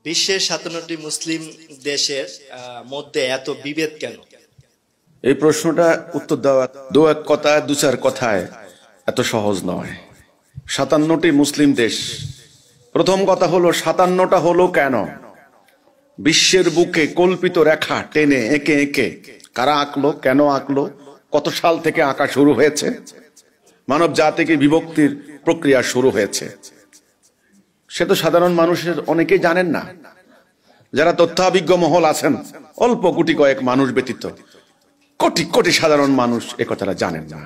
বিশ্বের 57টি মুসলিম দেশের মধ্যে এত বিভেদ কেন? এই প্রশ্নটা উত্তর দেওয়া দু এক কথায় দু চার কথায় এত সহজ নয়। 57টি মুসলিম দেশ, প্রথম কথা হলো 57টা হলো কেন? বিশ্বের বুকে কল্পিত রেখা টেনে এঁকে এঁকে কারা আঁকলো, কেন আঁকলো, কত সাল থেকে আঁকা শুরু হয়েছে, মানব জাতিকে বিভক্তির প্রক্রিয়া শুরু হয়েছে, সে তো সাধারণ মানুষের অনেকেই জানেন না। যারা তথ্যাভিজ্ঞ মহল আছেন, অল্প গুটি কয়েক মানুষ ব্যতীত কোটি কোটি সাধারণ মানুষ এ কথাটা জানেন না।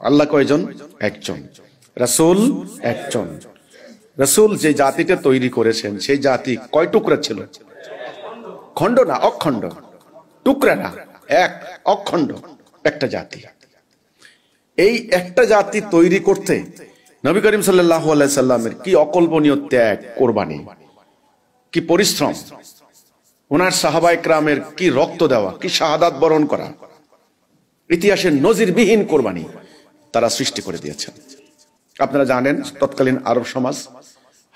আল্লাহ কয়জন? একজন। রাসূল একজন। রাসূল যে জাতিটা তৈরি করেছেন সেই জাতি কয় টুকরা ছিল? খণ্ড না, অখণ্ড। টুকরা না, এক, অখণ্ড একটা জাতি। এই একটা জাতি তৈরি করতে নবী করিম সাল্লাল্লাহু আলাইহি সাল্লামের কি অকল্পনীয় ত্যাগ, কোরবানি, কি পরিশ্রম, ওনার সাহাবায়ে কেরামের কি রক্ত দেওয়া, কি শাহাদাত বরণ করা, ইতিহাসের নজিরবিহীন কোরবানি তারা সৃষ্টি করে দিয়েছেন। আপনারা জানেন তৎকালীন আরব সমাজ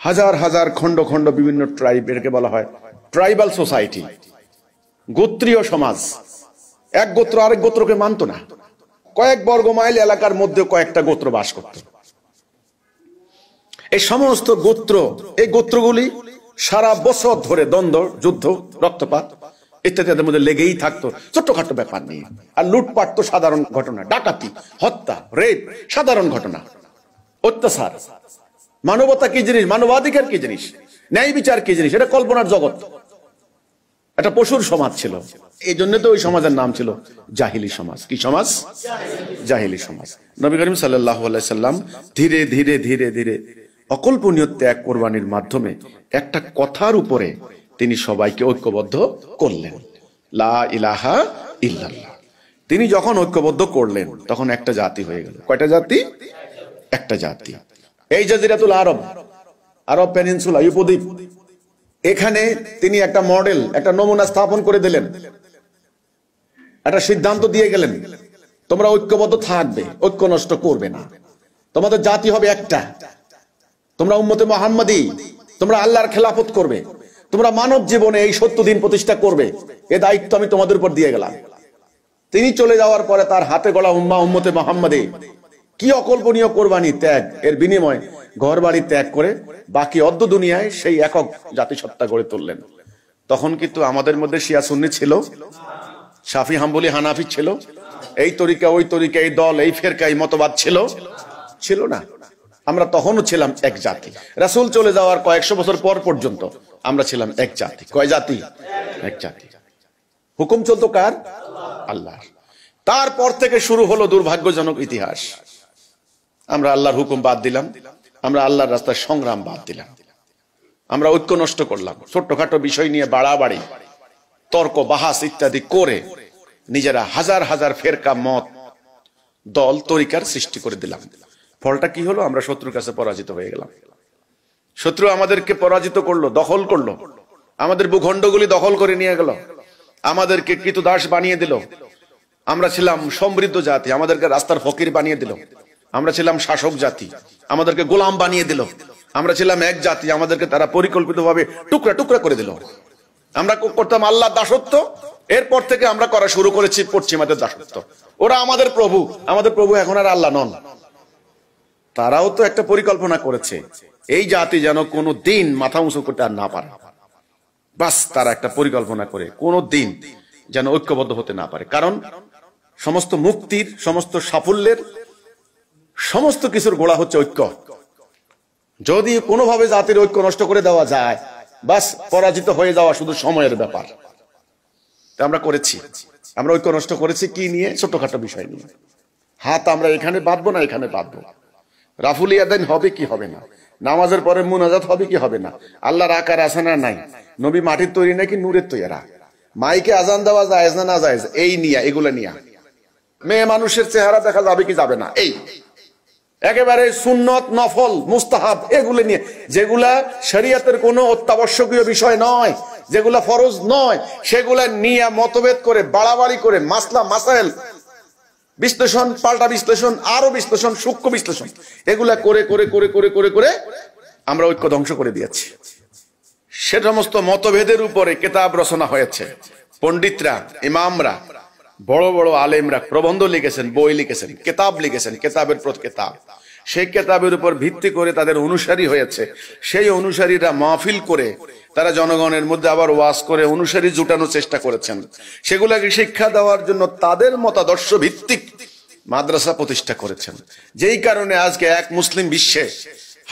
হাজার হাজার খণ্ড খণ্ড বিভিন্ন ট্রাইব, এটাকে বলা হয় ট্রাইবাল সোসাইটি, গোত্রীয় সমাজ। এক গোত্র আরেক গোত্রকে মানত না। কয়েক বর্গ মাইল এলাকার মধ্যে কয়েকটা গোত্র বাস করত। এই সমস্ত গোত্র, এই গোত্রগুলি সারা বছর ধরে দ্বন্দ্ব, যুদ্ধ, রক্তপাত ইত্যাদির মধ্যে লেগেই থাকতো ছোট্টখাটো ব্যাপার নিয়ে। আর লুটপাট তো সাধারণ ঘটনা, ডাকাতি, হত্যা, রেপ সাধারণ ঘটনা, অত্যাচার। মানবতা কি জিনিস, মানবাধিকার কি জিনিস, ন্যায় বিচার কি জিনিস, এটা কল্পনার জগৎ। একটা পশুর সমাজ ছিল। এই জন্য তো ওই সমাজের নাম ছিল জাহিলি সমাজ। কি সমাজ? জাহিলি সমাজ। নবী করিম সাল্লাল্লাহু আলাইহি সাল্লাম ধীরে ধীরে ধীরে ধীরে অকল্পনীয় ত্যাগ কোরবানির মাধ্যমে একটা কথার উপরে তিনি সবাইকে ঐক্যবদ্ধ করলেন, লা ইলাহা ইল্লাল্লাহ। তিনি যখন ঐক্যবদ্ধ করলেন তখন একটা জাতি হয়ে গেল। কয়টা জাতি? একটা জাতি। এই জাজিরাতুল আরব, আরব পেনিনসুলা, উপদ্বীপ, এখানে তিনি একটা মডেল, একটা নমুনা স্থাপন করে দিলেন, একটা সিদ্ধান্ত দিয়ে গেলেন, তোমরা ঐক্যবদ্ধ থাকবে, ঐক্য নষ্ট করবে না, তোমাদের জাতি হবে একটা, তোমরা উম্মতে মুহাম্মাদি, তোমরা আল্লাহর খেলাফত করবে, তোমরা মানব জীবনে এই 70 দিন প্রতিষ্ঠা করবে, এই দায়িত্ব আমি তোমাদের উপর দিয়ে গেলাম। তিনি চলে যাওয়ার পরে তার হাতে গড়া উম্মতে মুহাম্মাদি কি অকল্পনীয় কোরবানি, ত্যাগ, এর বিনিময়ে ঘর বাড়ি ত্যাগ করে বাকি অর্ধ দুনিয়ায় সেই একক জাতিসত্তা গড়ে তুললেন। তখন কিন্তু আমাদের মধ্যে শিয়া সুন্নি ছিল, শাফি হাম্বলি হানাফি ছিল, এই তরিকা ওই তরিকা, এই দল এই ফেরকা এই মতবাদ ছিল? ছিল না। আমরা তখনও ছিলাম এক জাতি। রাসূল চলে যাওয়ার কয়েকশো বছর পর পর্যন্ত আমরা ছিলাম এক জাতি। কয় জাতি? এক জাতি। হুকুম চলতো কার? আল্লাহর। তারপর থেকে শুরু হলো দুর্ভাগ্যজনক ইতিহাস। আমরা আল্লাহর হুকুম বাদ দিলাম, আমরা আল্লাহর রাস্তায় সংগ্রাম বাদ দিলাম, আমরা ঐক্য নষ্ট করলাম, ছোট্টখাটো বিষয় নিয়ে বাড়াবাড়ি, তর্ক বাহাস ইত্যাদি করে নিজেরা হাজার হাজার ফেরকা, মত, দল, তরিকার সৃষ্টি করে দিলাম। ফলটা কি হলো? আমরা শত্রুর কাছে পরাজিত হয়ে গেলাম। শত্রু আমাদেরকে পরাজিত করলো, দখল করলো, আমাদের ভূখণ্ডগুলি দখল করে নিয়ে গেল, আমাদেরকে কৃতদাস বানিয়ে দিল। আমরা ছিলাম সমৃদ্ধ জাতি, আমাদেরকে রাস্তার ফকির বানিয়ে দিল। আমরা ছিলাম শাসক জাতি, আমাদেরকে গোলাম বানিয়ে দিল। আমরা ছিলাম এক জাতি, আমাদেরকে তারা পরিকল্পিতভাবে টুকরা টুকরা করে দিল। আমরা করতাম আল্লাহর দাসত্ব, এরপর থেকে আমরা করা শুরু করেছি পশ্চিমাদের দাসত্ব। ওরা আমাদের প্রভু, আমাদের প্রভু এখন আর আল্লাহ নন। তারাও তো একটা পরিকল্পনা করেছে এই জাতি যেন কোনো দিন মাথা উঁচু করতে আর না পারে। বাস, তারা একটা পরিকল্পনা করে কোনো দিন যেন ঐক্যবদ্ধ হতে না পারে। কারণ সমস্ত মুক্তির, সমস্ত সাফল্যের, সমস্ত কিছুর গোড়া হচ্ছে ঐক্য। যদি কোনোভাবে জাতির ঐক্য নষ্ট করে দেওয়া যায়, বাস পরাজিত হয়ে যাওয়া শুধু সময়ের ব্যাপার। আমরা করেছি, আমরা ঐক্য নষ্ট করেছি কি নিয়ে? ছোটখাটো বিষয় নিয়ে। হাত আমরা এখানে বাঁধবো না এখানে বাঁধবো, রাফুল ইয়াদাইন হবে কি হবে না, নামাজের পরে মুনাজাত হবে কি হবে না, আল্লাহর আকার আছে না নাই, নবী মাটির তৈরি নাকি নূরের তৈরা, মাইকে আজান দেওয়া জায়েজ না না জায়েজ, এই নিয়ে, এগুলো নিয়ে, মেয়ে মানুষের চেহারা দেখা যাবে কি যাবে না, এই একেবারে সুন্নত, নফল, মুস্তাহাব, এগুলো নিয়ে, যেগুলা শরীয়তের কোনো অত্যাবশ্যকীয় বিষয় নয়, যেগুলা ফরজ নয়, সেগুলা নিয়ে মতভেদ করে, বাড়াবাড়ি করে, মাসলা মাসাইল বিশ্লেষণ, পাল্টা বিশ্লেষণ, আরো বিশ্লেষণ, সূক্ষ্ম বিশ্লেষণ, এগুলা করে করে করে করে করে করে আমরা ঐক্য ধ্বংস করে দিয়েছি। সে সমস্ত মতভেদের উপরে কিতাব রচনা হয়েছে। পণ্ডিতরা, ইমামরা, বড় বড় আলেমরা প্রবন্ধ লিখেছেন, বই লিখেছেন, কিতাব লিখেছেন, কিতাবের পর কিতাব। সেই কিতাবের উপর ভিত্তি করে তাদের অনুসারী হয়েছে। সেই অনুসারীরা মাহফিল করে তারা জনগণের মধ্যে আবার ওয়াজ করে অনুসারী জুটানোর চেষ্টা করেছেন। সেগুলাকে শিক্ষা দেওয়ার জন্য তাদের মতাদর্শ ভিত্তিক মাদ্রাসা প্রতিষ্ঠা করেছেন। যেই কারণে আজকে এক মুসলিম বিশ্বে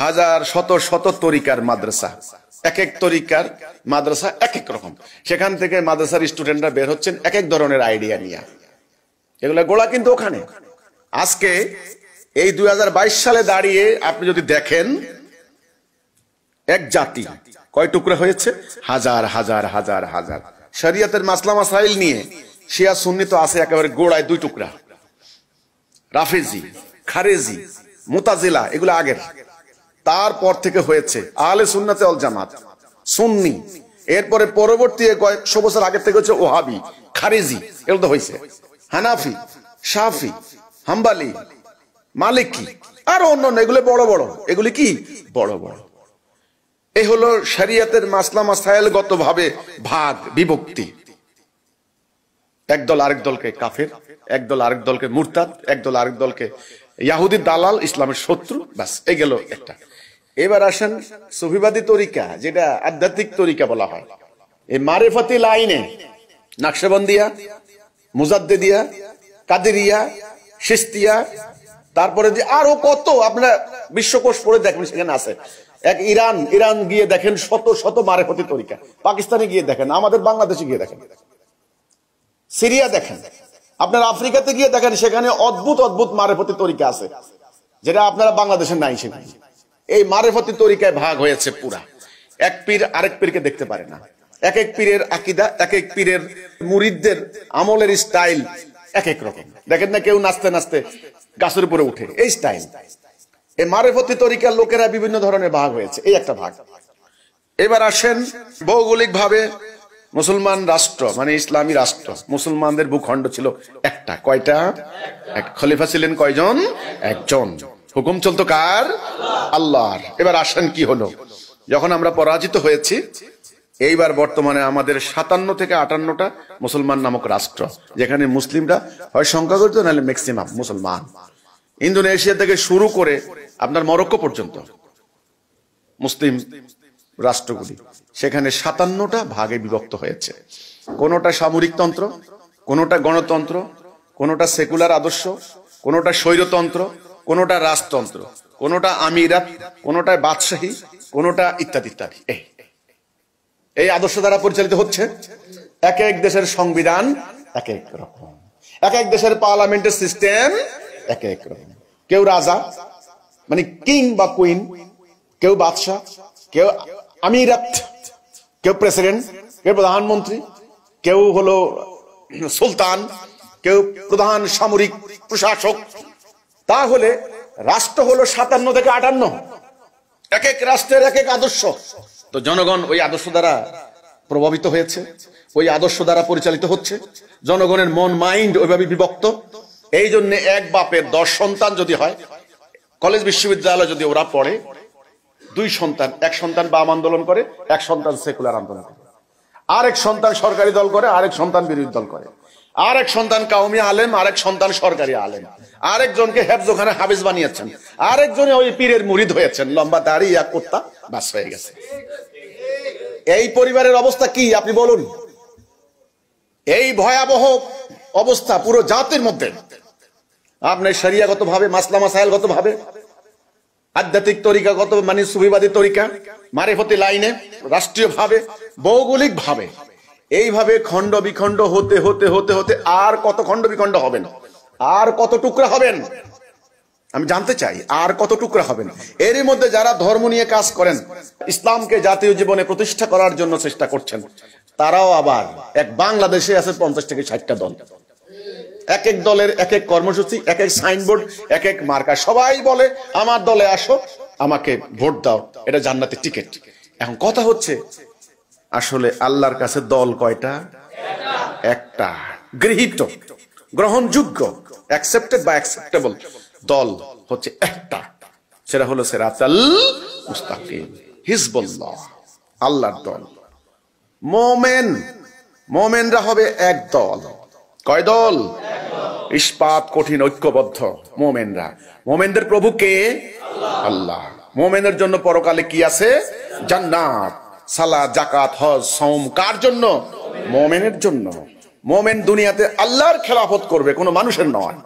হাজার শত শত তরিকার মাদ্রাসা, এক এক তরিকার মাদ্রাসা এক এক রকম। সেখান থেকে মাদ্রাসার স্টুডেন্টরা বের হচ্ছেন এক এক ধরনের আইডিয়া নিয়ে। এগুলা গোড়া কিন্তু ওখানে। আজকে এই 2022 সালে দাঁড়িয়ে আপনি যদি দেখেন এক জাতি কয় টুকরা হয়েছে? হাজার হাজার হাজার হাজার। শরিয়তের মাসলা মাসাইল নিয়ে শিয়া সুন্নি তো আছে একেবারে গোড়ায় দুই টুকরা, রাফেজি, খারেজি, মুতাজিলা, এগুলো আগের। তারপর থেকে হয়েছে আহলে সুন্নাতে ওয়াল জামাত, সুন্নি। এরপরে পরবর্তী কয়েকশো বছর আগে থেকে হচ্ছে ওহাবি, খারেজি, এগুলো তো হয়েছে। হানাফি, শাফি, হাম্বালি, মালিকি, আর অন্যান্য, এগুলো বড় বড়। এগুলি কি বড় বড়। এই হলো শরিয়তের মাসলা মাসাইলগত ভাবে ভাগ বিভক্তি। একদল আরেক দলকে কাফের, একদল আরেক দলকে মুরতাদ, একদল আরেক দলকে ইহুদি দালাল, ইসলামের শত্রু। বাস, এই গেল একটা। এবার আসেন সুফিবাদী তরিকা, যেটা আধ্যাত্মিক তরিকা বলা হয়। এই মারিফাতি লাইনে নকশবন্দিয়া, মুজাদ্দিদিয়া, কাদেরিয়া, চিশতিয়া, তারপরে যে আরো কত আপনারা বিশ্বকোষ পড়ে দেখবেন, সেখানে আছে। এক ইরান গিয়ে দেখেন শত শত মারিফাতি তরিকা। পাকিস্তানে গিয়ে দেখেন, আমাদের বাংলাদেশে গিয়ে দেখেন, সিরিয়া দেখেন, আপনার আফ্রিকাতে গিয়ে দেখেন, সেখানে অদ্ভুত অদ্ভুত মারিফাতি তরিকা আছে, যেটা আপনারা বাংলাদেশে নাই। সেখানে এই মারিফাতি তরিকায় ভাগ হয়েছে পুরা। এক পীর আরেক পীরকে দেখতে পারে না। এক এক পীরের আকীদা, এক এক পীরের মুরিদদের আমলের স্টাইল এক এক রকম। দেখেন না, কেউ নাচতে নাচতে গাছের উপরে উঠে, এই স্টাইল। এই মারিফাতি তরিকার লোকেরা বিভিন্ন ধরনের ভাগ হয়েছে, এই একটা ভাগ। এবার আসেন ভৌগোলিক ভাবে মুসলমান রাষ্ট্র, মানে ইসলামী রাষ্ট্র, মুসলমানদের ভূখণ্ড ছিল একটা। কয়টা? এক। খলিফা ছিলেন কয়জন? একজন। হুকুম চলতো কার? আল্লাহর। এবার আসেন কি হলো, যখন আমরা পরাজিত হয়েছি, এইবার বর্তমানে আমাদের 57 থেকে 58টা মুসলমান নামক রাষ্ট্র, যেখানে মুসলিমরা হয় সংখ্যাগরিষ্ঠ নাহলে ম্যাক্সিমাম মুসলমান। ইন্দোনেশিয়া থেকে শুরু করে আপনার মরক্কো পর্যন্ত মুসলিম রাষ্ট্রগুলি, সেখানে 57টা ভাগে বিভক্ত হয়েছে। কোনটা সামরিকতন্ত্র, কোনটা গণতন্ত্র, কোনটা সেকুলার আদর্শ, কোনটা স্বৈরতন্ত্র, কোনটা রাজতন্ত্র, কোনটা আমিরাত, কোনটা বাদশাহী, কোনটা ইত্যাদি ইত্যাদি। এই আদর্শ দ্বারা পরিচালিত হচ্ছে। এক এক দেশের সংবিধান এক এক রকম, এক এক দেশের পার্লামেন্টের সিস্টেম এক এক রকম। কেউ রাজা মানে কিং বা কুইন, কেউ বাদশাহ, কেউ আমিরাত, কেউ প্রেসিডেন্ট, কেউ প্রধানমন্ত্রী, কেউ হলো সুলতান, কেউ প্রধান সামরিক প্রশাসক। তাহলে রাষ্ট্র হলো 57 থেকে 58, এক এক রাষ্ট্রের এক এক আদর্শ। তো জনগণ ওই আদর্শ দ্বারা প্রভাবিত হয়েছে, ওই আদর্শ দ্বারা পরিচালিত হচ্ছে। জনগণের মন মাইন্ড ওইভাবে বিভক্ত। এই জন্য এক বাপের 10 সন্তান যদি হয়, কলেজ বিশ্ববিদ্যালয় যদি ওরা পড়ে, 2 সন্তান, এক সন্তান বাম আন্দোলন করে, এক সন্তান সেকুলার আন্দোলন করে, আরেক সন্তান সরকারি দল করে, আরেক সন্তান বিরোধী দল করে, আরেক সন্তান কাউমি আলেম, আরেক সন্তান সরকারি আলেম, আরেকজনকে হেফজখানে হাফেজ বানিয়েছেন, আরেকজনে ওই পীরের মুরিদ হয়েছেন, লম্বা দাড়ি এক কুত্তা, বাস হয়ে গেছে। এই পরিবারের অবস্থা কি আপনি বলুন? এই ভয়াবহ অবস্থা পুরো জাতির মধ্যে। আপনি শরিয়াগত ভাবে, মাসলা মাসাইলগত ভাবে, আধ্যাত্মিক তরিকাগত মানে সুফিবাদী তরিকা, মারিফতি লাইনে, রাষ্ট্রীয় ভাবে, ভৌগোলিক ভাবে, এইভাবে খণ্ড বিখণ্ড হতে হতে হতে হতে আর কত খণ্ড বিখণ্ড হবেন? আর কত টুকরা হবেন? আমি জানতে চাই, আর কত টুকরা হবেন? এরই মধ্যে যারা ধর্ম নিয়ে কাজ করেন, ইসলামকে জাতীয় জীবনে প্রতিষ্ঠা করার জন্য চেষ্টা করছেন, তারাও আবার এক বাংলাদেশে আছে 50 থেকে 60টা দল। এক এক দলের এক এক কর্মসূচি, এক এক সাইনবোর্ড, এক এক মার্কা। সবাই বলে আমার দলে আসো, আমাকে ভোট দাও, এটা জান্নাতের টিকিট। এখন কথা হচ্ছে, আসলে আল্লাহর কাছে দল কয়টা? একটা। গৃহীত, গ্রহণযোগ্য, অ্যাকসেপ্টেড বা অ্যাকসেপ্টেবল দল হচ্ছে একটা, সেটা হলো সিরাতাল মুস্তাকিম, হিজবুল্লাহ, আল্লাহর দল। মোমেনরা হবে এক দল। কয় দল? ইস্পাত কঠিন ঐক্যবদ্ধ মোমেনরা। মোমেনদের প্রভু কে? আল্লাহ। মোমেনের জন্য পরকালে কি আছে? জান্নাত, সালাত, যাকাত, হজ, সওম। কার জন্য? মোমেনের জন্য। মোমেন দুনিয়াতে আল্লাহর খেলাফত করবে, কোনো মানুষের নয়।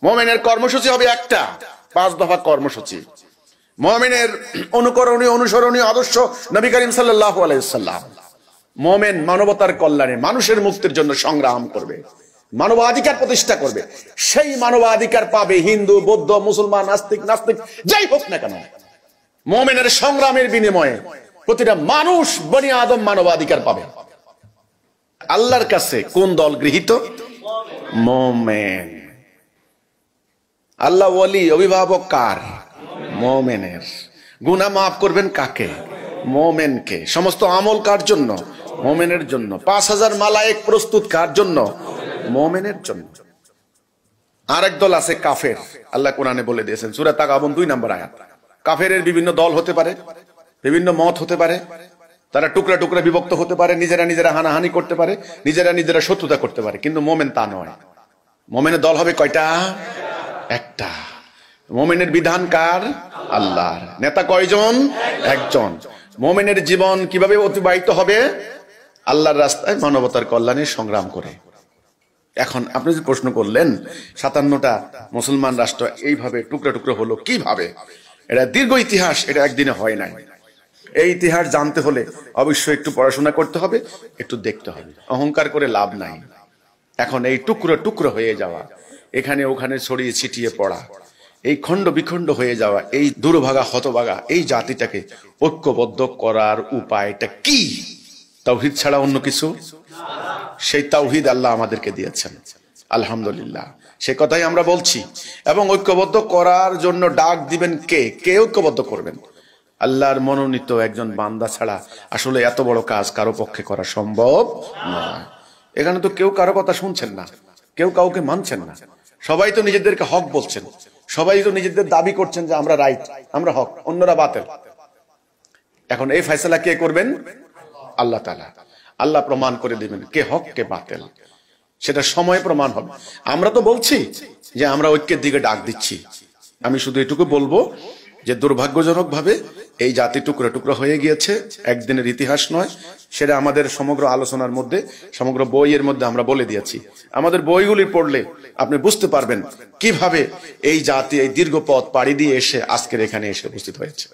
মোমেনের কর্মসূচি হবে একটা, 5 দফা কর্মসূচি। মোমেনের অনুকরণীয় অনুসরণীয় আদর্শ নবী করিম সাল্লাল্লাহু আলাইহি ওয়াসাল্লাম। মোমেন মানবতার কল্যাণে, মানুষের মুক্তির জন্য সংগ্রাম করবে, মানবাধিকার প্রতিষ্ঠা করবে। সেই মানবাধিকার পাবে হিন্দু, বৌদ্ধ, মুসলমান, নাস্তিক যাই হোক না কেন। মোমেনের সংগ্রামের বিনিময়ে প্রতিটা মানুষ, বনি আদম মানবাধিকার পাবে। আল্লাহর কাছে কোন দল গৃহীত? মোমেন। আল্লাহ ওয়ালি, অভিভাবক কার? মোমেনের। গুনাহ মাফ করবেন কাকে? মোমেনকে। সমস্ত আমল কার জন্য? মোমেনের জন্য। 5000 মালায়েক প্রস্তুত কার জন্য? মোমেনের জন্য। আরেক দল আছে কাফের। আল্লাহ কোরআনে বলে দিয়েছেন সূরা তাগাবুন 2 নম্বর আয়াত। কাফেরের বিভিন্ন দল হতে পারে, বিভিন্ন মত হতে পারে, তারা টুকরা টুকরা বিভক্ত হতে পারে, নিজেরা হানাহানি করতে পারে, নিজেরা শত্রুতা করতে পারে, কিন্তু মোমেন তা নয়। মোমেনের দল হবে কয়টা? একটা। মোমেনের বিধান কার? আল্লাহর। নেতা কয়জন? একজন। মোমেনের জীবন কিভাবে অতিবাহিত হবে? আল্লাহর রাস্তায় মানবতার কল্যাণে সংগ্রাম করে। এখন আপনি যে প্রশ্ন করলেন 57টা মুসলমান রাষ্ট্র এইভাবে টুকরা টুকরো হলো কিভাবে? এটা দীর্ঘ ইতিহাস, এটা একদিনে হয় নাই। এই ইতিহাস জানতে হলে অবশ্যই একটু পড়াশোনা করতে হবে, একটু দেখতে হবে। অহংকার করে লাভ নাই। এখন এই টুকরো টুকরো হয়ে যাওয়া, এখানে ওখানে ছড়িয়ে ছিটিয়ে পড়া, এই খণ্ড বিখণ্ড হয়ে যাওয়া, এই দুর্ভাগা হতভাগা এই জাতিটাকে ঐক্যবদ্ধ করার উপায়টা কি? তাওহীদ ছাড়া অন্য কিছু? সেই তাওহীদ আল্লাহ আমাদেরকে দিয়েছেন, আলহামদুলিল্লাহ। সে কথাই আমরা বলছি। এবং ঐক্যবদ্ধ করার জন্য ডাক দিবেন কে? কে ঐক্যবদ্ধ করবেন? আল্লাহর মনোনীত একজন বান্দা ছাড়া আসলে এত বড় কাজ কারো পক্ষে করা সম্ভব নয়। এখানে তো কেউ কারো কথা শুনছেন না, কেউ কাউকে মানছেন না। সবাই তো নিজেদেরকে হক বলছেন, সবাই তো নিজেদের দাবি করছেন যে আমরা রাইট, আমরা হক, অন্যরা বাতিল। এখন এই ফয়সালা কে করবেন? আল্লাহ তাআলা। আল্লাহ প্রমাণ করে দিবেন কে হক কে বাতিল, সেটা সময় প্রমাণ হবে। আমরা তো বলছি যে আমরা ঐক্যের দিকে ডাক দিচ্ছি। আমি শুধু এটুকু বলবো যে দুর্ভাগ্যজনক ভাবে এই জাতি টুকরো টুকরো হয়ে গিয়েছে, একদিনের ইতিহাস নয়। সেটা আমাদের সমগ্র আলোচনার মধ্যে, সমগ্র বইয়ের মধ্যে আমরা বলে দিয়েছি। আমাদের বইগুলি পড়লে আপনি বুঝতে পারবেন কিভাবে এই জাতি এই দীর্ঘ পথ পাড়ি দিয়ে এসে আজকের এখানে এসে উপস্থিত হয়েছে।